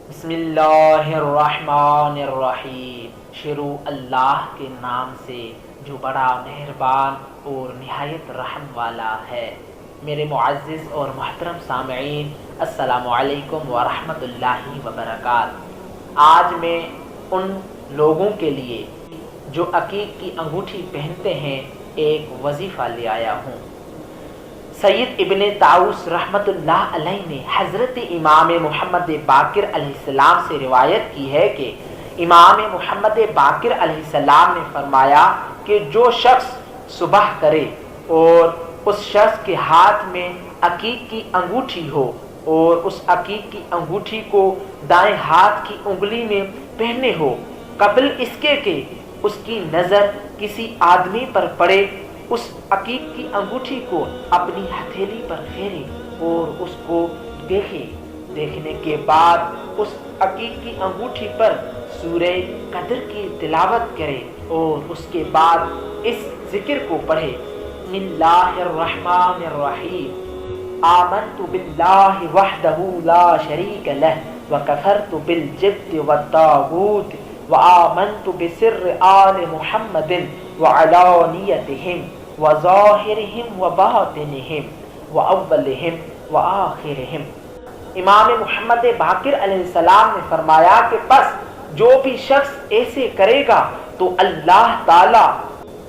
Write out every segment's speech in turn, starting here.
بسم اللہ الرحمن الرحیم۔ شروع اللہ کے نام سے جو بڑا مہربان اور نہایت رحم والا ہے۔ میرے معزز اور محترم سامعین، السلام علیکم ورحمۃ اللہ وبرکاتہ۔ آج میں ان لوگوں کے لیے جو عقیق کی انگوٹھی پہنتے ہیں ایک وظیفہ لے آیا ہوں۔ سید ابن طاؤس رحمۃ اللہ علیہ نے حضرت امام محمد باقر علیہ السلام سے روایت کی ہے کہ امام محمد باقر علیہ السلام نے فرمایا کہ جو شخص صبح کرے اور اس شخص کے ہاتھ میں عقیق کی انگوٹھی ہو اور اس عقیق کی انگوٹھی کو دائیں ہاتھ کی انگلی میں پہنے ہو، قبل اس کے کہ اس کی نظر کسی آدمی پر پڑے، اس عقیق کی انگوٹھی کو اپنی ہتھیلی پر پھیرے اور اس کو دیکھے۔ دیکھنے کے بعد اس عقیق کی انگوٹھی پر سورہ قدر کی تلاوت کرے اور اس کے بعد اس ذکر کو پڑھے: بسم اللہ الرحمن الرحیم، آمنت باللہ وحدہ لا شریک لہ وکفرت بالجبت والطاغوت وآمنت بسر آل محمد وعلانیتہم وظاہرہم وباطنہم واولہم وآخرہم۔ امام محمد باقر علیہ السلام نے فرمایا کہ پس جو بھی شخص ایسے کرے گا تو اللہ تعالی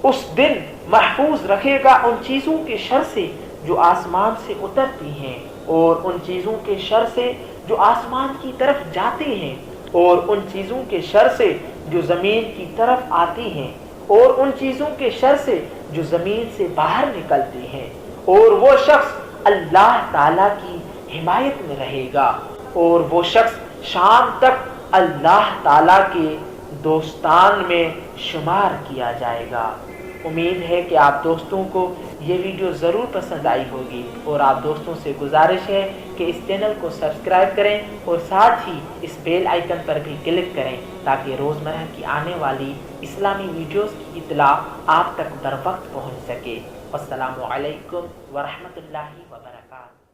اس دن محفوظ رکھے گا ان چیزوں کے شر سے جو آسمان سے اترتی ہیں، اور ان چیزوں کے شر سے جو آسمان کی طرف جاتی ہیں، اور ان چیزوں کے شر سے جو زمین کی طرف آتی ہیں، اور ان چیزوں کے شر سے جو زمین سے باہر نکلتی ہیں۔ اور وہ شخص اللہ تعالیٰ کی حمایت میں رہے گا، اور وہ شخص شام تک اللہ تعالیٰ کے دوستان میں شمار کیا جائے گا۔ امید ہے کہ آپ دوستوں کو یہ ویڈیو ضرور پسند آئی ہوگی، اور آپ دوستوں سے گزارش ہے کہ اس چینل کو سبسکرائب کریں اور ساتھ ہی اس بیل آئیکن پر بھی کلک کریں تاکہ روزمرہ کی آنے والی اسلامی ویڈیوز کی اطلاع آپ تک بر وقت پہنچ سکے۔ السلام علیکم ورحمۃ اللہ وبرکاتہ۔